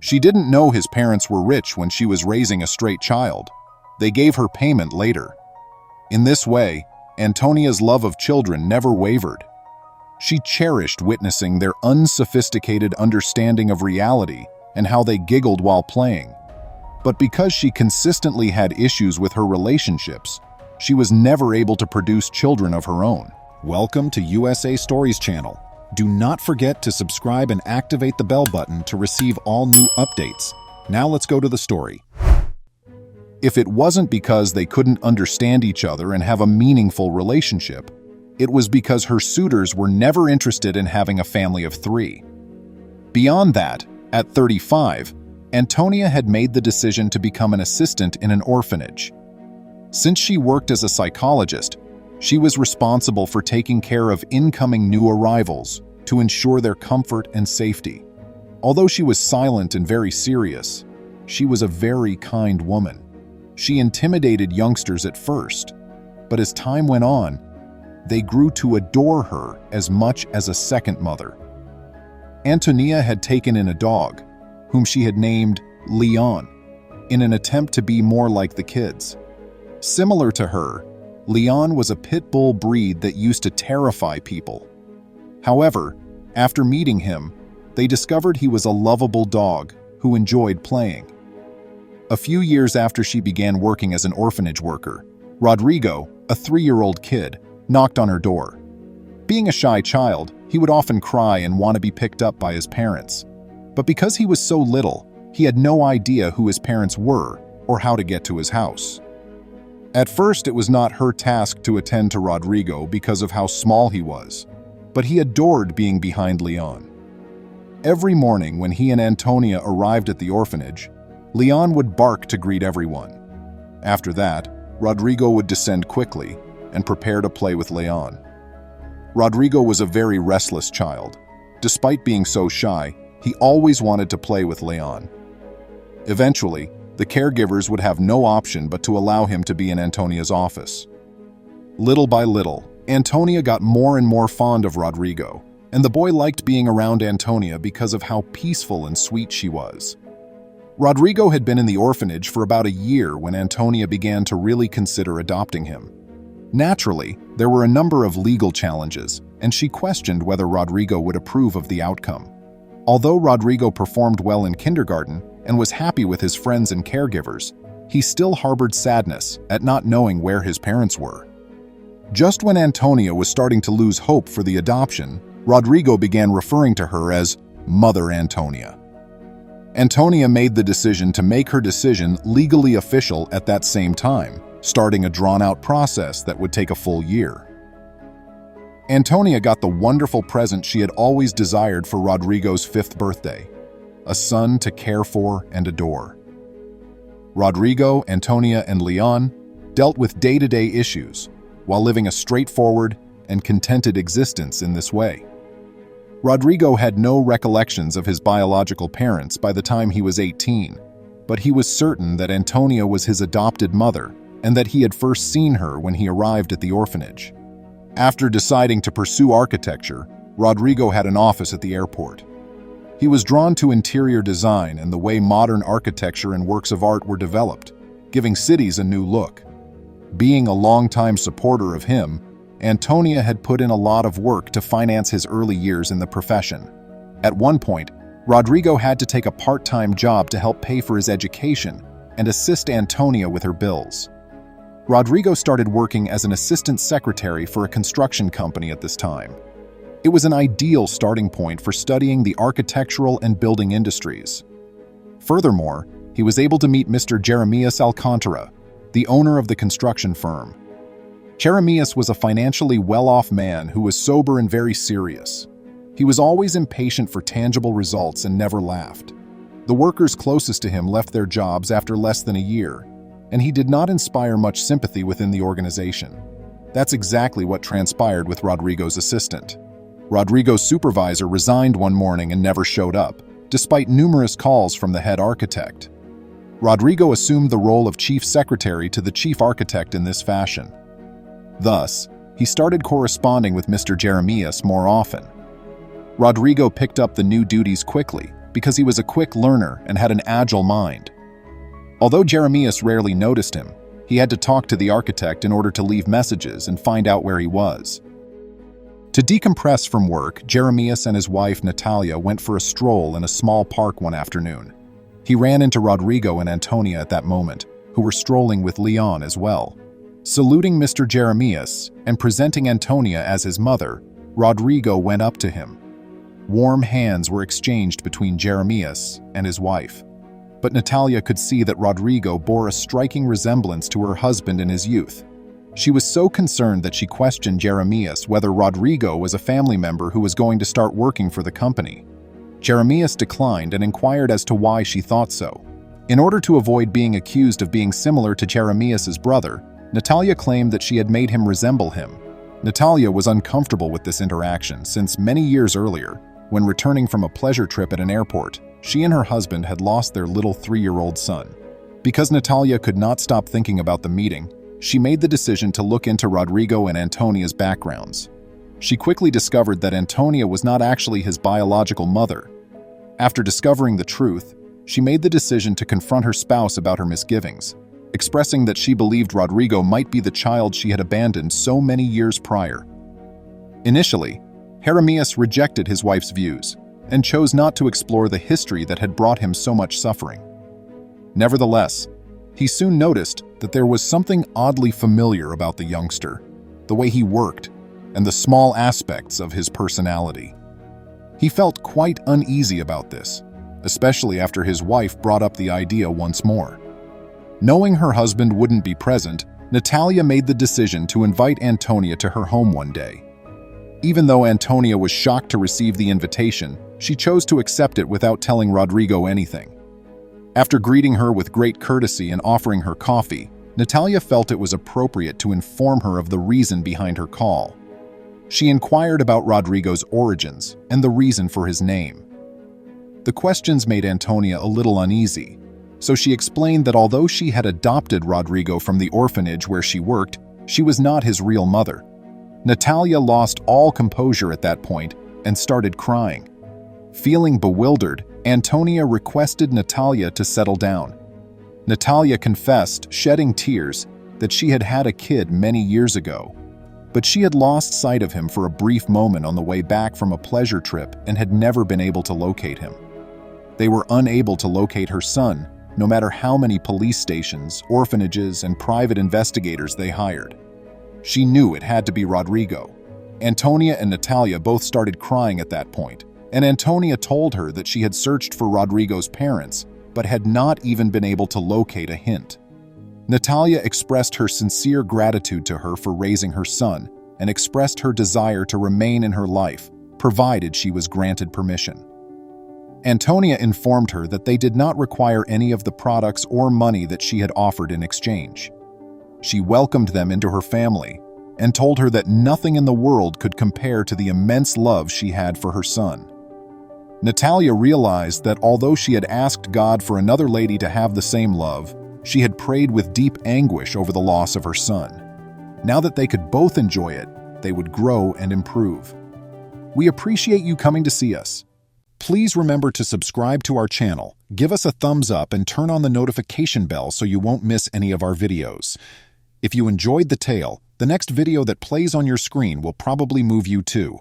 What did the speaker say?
She didn't know his parents were rich when she was raising a straight child. They gave her payment later. In this way, Antonia's love of children never wavered. She cherished witnessing their unsophisticated understanding of reality and how they giggled while playing. But because she consistently had issues with her relationships, she was never able to produce children of her own. Welcome to USA Stories channel. Do not forget to subscribe and activate the bell button to receive all new updates. Now let's go to the story. If it wasn't because they couldn't understand each other and have a meaningful relationship, it was because her suitors were never interested in having a family of 3. Beyond that, at 35, Antonia had made the decision to become an assistant in an orphanage. Since she worked as a psychologist, she was responsible for taking care of incoming new arrivals to ensure their comfort and safety. Although she was silent and very serious, she was a very kind woman. She intimidated youngsters at first, but as time went on, they grew to adore her as much as a second mother. Antonia had taken in a dog, whom she had named Leon, in an attempt to be more like the kids. Similar to her, Leon was a pit bull breed that used to terrify people. However, after meeting him, they discovered he was a lovable dog who enjoyed playing. A few years after she began working as an orphanage worker, Rodrigo, a 3-year-old kid, knocked on her door. Being a shy child, he would often cry and want to be picked up by his parents. But because he was so little, he had no idea who his parents were or how to get to his house. At first, it was not her task to attend to Rodrigo because of how small he was, but he adored being behind Leon. Every morning when he and Antonia arrived at the orphanage, Leon would bark to greet everyone. After that, Rodrigo would descend quickly and prepare to play with Leon. Rodrigo was a very restless child. Despite being so shy, he always wanted to play with Leon. Eventually, the caregivers would have no option but to allow him to be in Antonia's office. Little by little, Antonia got more and more fond of Rodrigo, and the boy liked being around Antonia because of how peaceful and sweet she was. Rodrigo had been in the orphanage for about a year when Antonia began to really consider adopting him. Naturally, there were a number of legal challenges, and she questioned whether Rodrigo would approve of the outcome. Although Rodrigo performed well in kindergarten and was happy with his friends and caregivers, he still harbored sadness at not knowing where his parents were. Just when Antonia was starting to lose hope for the adoption, Rodrigo began referring to her as Mother Antonia. Antonia made the decision to make her decision legally official at that same time, starting a drawn-out process that would take a full year. Antonia got the wonderful present she had always desired for Rodrigo's 5th birthday, a son to care for and adore. Rodrigo, Antonia, and Leon dealt with day-to-day issues while living a straightforward and contented existence in this way. Rodrigo had no recollections of his biological parents by the time he was 18, but he was certain that Antonia was his adopted mother and that he had first seen her when he arrived at the orphanage. After deciding to pursue architecture, Rodrigo had an office at the airport. He was drawn to interior design and the way modern architecture and works of art were developed, giving cities a new look. Being a longtime supporter of him, Antonia had put in a lot of work to finance his early years in the profession. At one point, Rodrigo had to take a part-time job to help pay for his education and assist Antonia with her bills. Rodrigo started working as an assistant secretary for a construction company at this time. It was an ideal starting point for studying the architectural and building industries. Furthermore, he was able to meet Mr. Jeremias Alcantara, the owner of the construction firm. Jeremias was a financially well-off man who was sober and very serious. He was always impatient for tangible results and never laughed. The workers closest to him left their jobs after less than a year, and he did not inspire much sympathy within the organization. That's exactly what transpired with Rodrigo's assistant. Rodrigo's supervisor resigned one morning and never showed up, despite numerous calls from the head architect. Rodrigo assumed the role of chief secretary to the chief architect in this fashion. Thus, he started corresponding with Mr. Jeremias more often. Rodrigo picked up the new duties quickly, because he was a quick learner and had an agile mind. Although Jeremias rarely noticed him, he had to talk to the architect in order to leave messages and find out where he was. To decompress from work, Jeremias and his wife Natalia went for a stroll in a small park one afternoon. He ran into Rodrigo and Antonia at that moment, who were strolling with Leon as well. Saluting Mr. Jeremias and presenting Antonia as his mother, Rodrigo went up to him. Warm hands were exchanged between Jeremias and his wife. But Natalia could see that Rodrigo bore a striking resemblance to her husband in his youth. She was so concerned that she questioned Jeremias whether Rodrigo was a family member who was going to start working for the company. Jeremias declined and inquired as to why she thought so. In order to avoid being accused of being similar to Jeremias's brother, Natalia claimed that she had made him resemble him. Natalia was uncomfortable with this interaction since many years earlier, when returning from a pleasure trip at an airport, she and her husband had lost their little 3-year-old son. Because Natalia could not stop thinking about the meeting, she made the decision to look into Rodrigo and Antonia's backgrounds. She quickly discovered that Antonia was not actually his biological mother. After discovering the truth, she made the decision to confront her spouse about her misgivings, expressing that she believed Rodrigo might be the child she had abandoned so many years prior. Initially, Jeremias rejected his wife's views and chose not to explore the history that had brought him so much suffering. Nevertheless, he soon noticed that there was something oddly familiar about the youngster, the way he worked, and the small aspects of his personality. He felt quite uneasy about this, especially after his wife brought up the idea once more. Knowing her husband wouldn't be present, Natalia made the decision to invite Antonia to her home one day. Even though Antonia was shocked to receive the invitation, she chose to accept it without telling Rodrigo anything. After greeting her with great courtesy and offering her coffee, Natalia felt it was appropriate to inform her of the reason behind her call. She inquired about Rodrigo's origins and the reason for his name. The questions made Antonia a little uneasy, so she explained that although she had adopted Rodrigo from the orphanage where she worked, she was not his real mother. Natalia lost all composure at that point and started crying. Feeling bewildered, Antonia requested Natalia to settle down. Natalia confessed, shedding tears, that she had had a kid many years ago, but she had lost sight of him for a brief moment on the way back from a pleasure trip and had never been able to locate him. They were unable to locate her son, no matter how many police stations, orphanages, and private investigators they hired. She knew it had to be Rodrigo. Antonia and Natalia both started crying at that point, and Antonia told her that she had searched for Rodrigo's parents, but had not even been able to locate a hint. Natalia expressed her sincere gratitude to her for raising her son and expressed her desire to remain in her life, provided she was granted permission. Antonia informed her that they did not require any of the products or money that she had offered in exchange. She welcomed them into her family and told her that nothing in the world could compare to the immense love she had for her son. Natalia realized that although she had asked God for another lady to have the same love, she had prayed with deep anguish over the loss of her son. Now that they could both enjoy it, they would grow and improve. We appreciate you coming to see us. Please remember to subscribe to our channel, give us a thumbs up, and turn on the notification bell so you won't miss any of our videos. If you enjoyed the tale, the next video that plays on your screen will probably move you too.